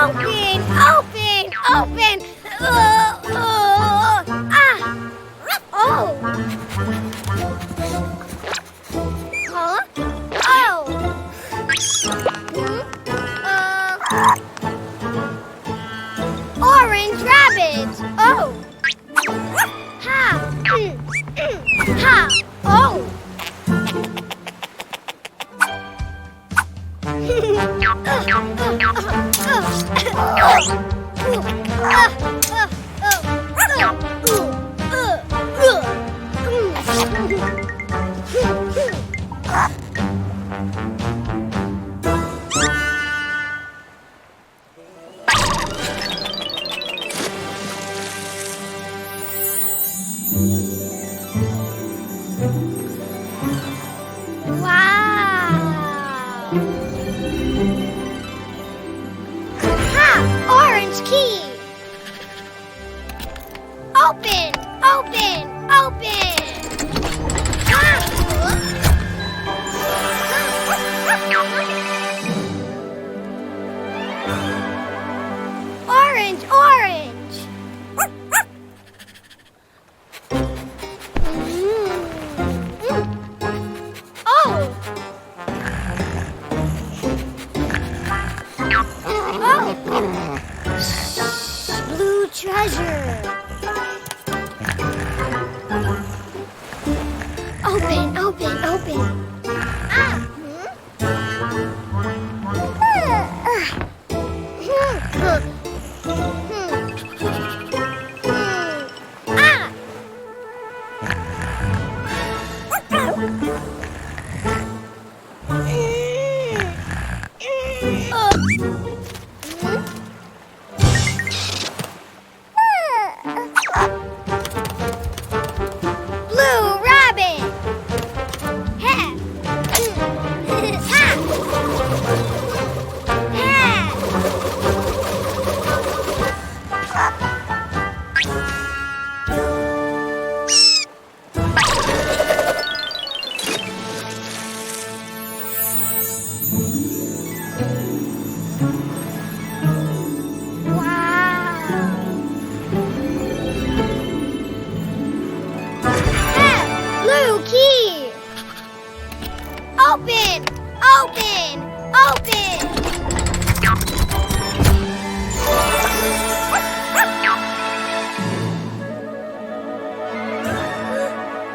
Open! Open! Open! Oh! Huh? Oh! Orange rabbit! Oh! Ha! Ha! Oh! Open! Open! Open! Orange! Orange! Oh! Oh! Blue treasure! Open, open, open. Open! Open! Open!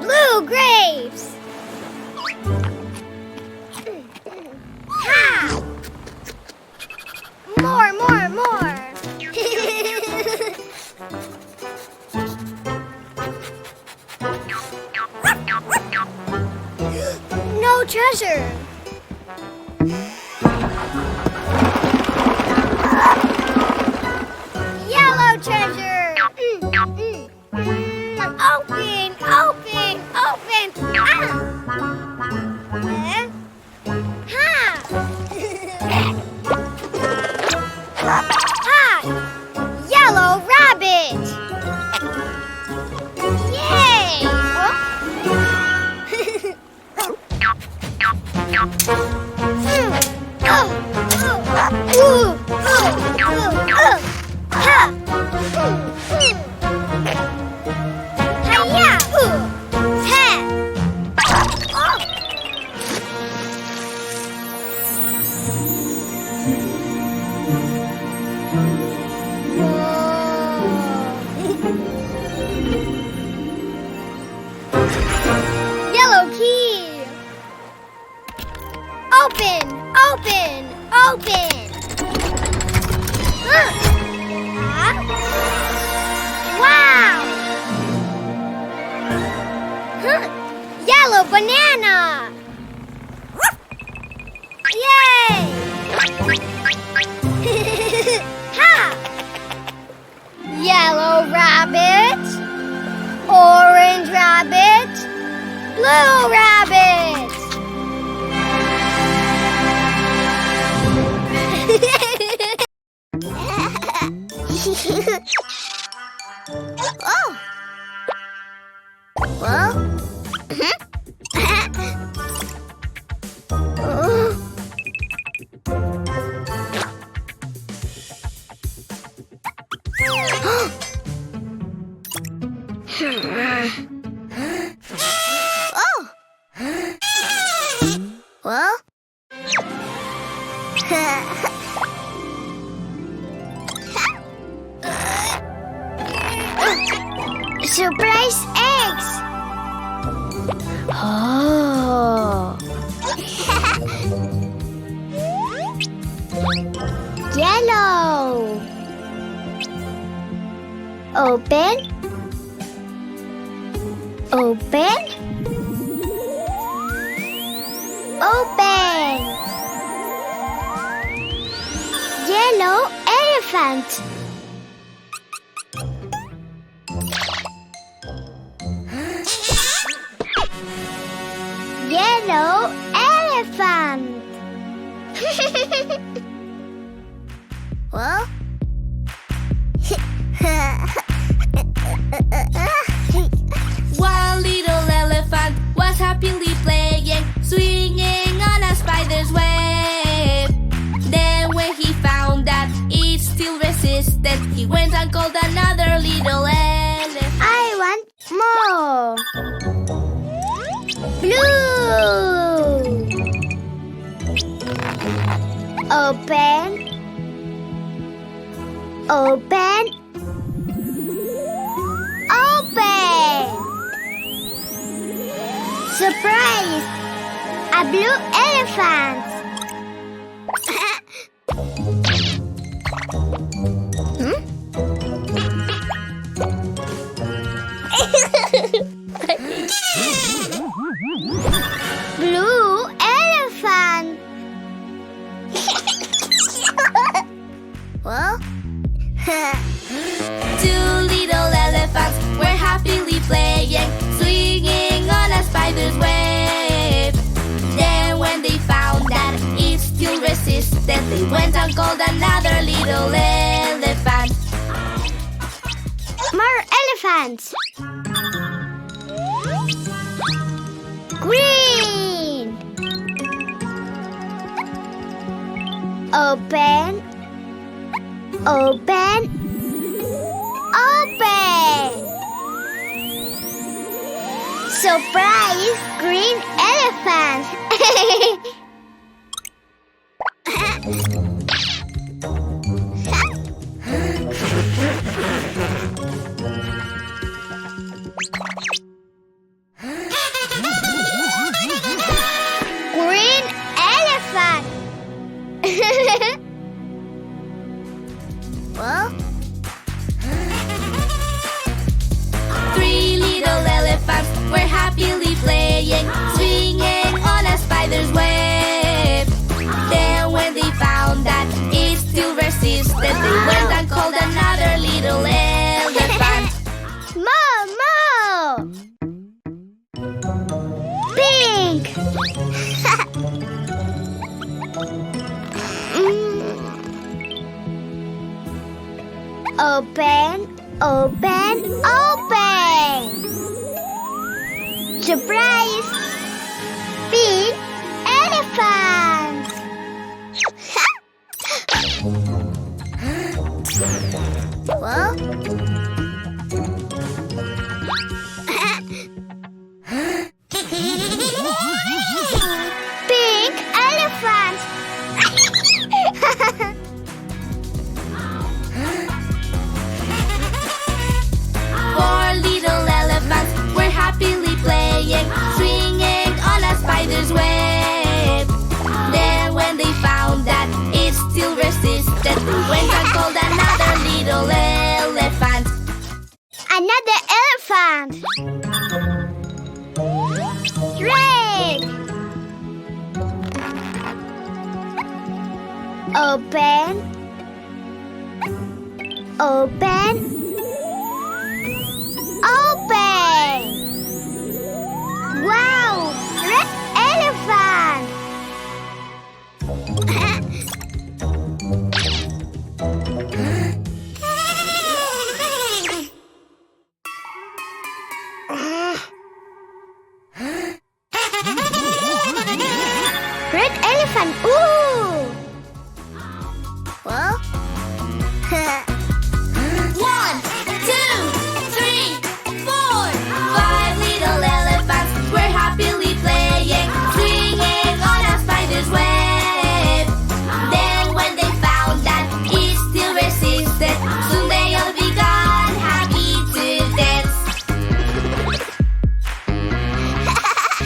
Blue grapes! Ha! More! No treasure! Yellow treasure! Open! Open! Open! Yellow rabbit! Yay! Yellow key! Open! Open! Open! Wow! Yellow banana! Yay! Ha! Yellow rabbit! Orange rabbit! Blue rabbit! Oh! Well? Surprise eggs! Oh! Yellow! Open! Open! Open! Yellow elephant! Yellow elephant. Well? One little elephant was happily playing, swinging on a spider's web. Then when he found that it still resisted, he went and called another little elephant. I want more. Blue. Open. Open. Open. Surprise! A blue elephant. Blue elephant. Well? Two little elephants were happily playing, swinging on a spider's web. Then when they found that it still resisted, they went and called another little elephant. More elephants. Green. Open. Open. Open. Surprise! Green elephant. Green elephant. Well? Three little elephants were happily playing, swinging on a spider's web. Then when they found that it still resisted, they went and called another little elephant. More. Pink. Open. Open. Open. Surprise! Pink elephant. Well? Pink elephant. Four little elephants were happily playing, swinging on a spider's web. Then when they found that it still resisted, they went and called another little elephant. Another elephant. Red. Open. Open. Open. Wow! Red elephant. Red elephant. Ooh!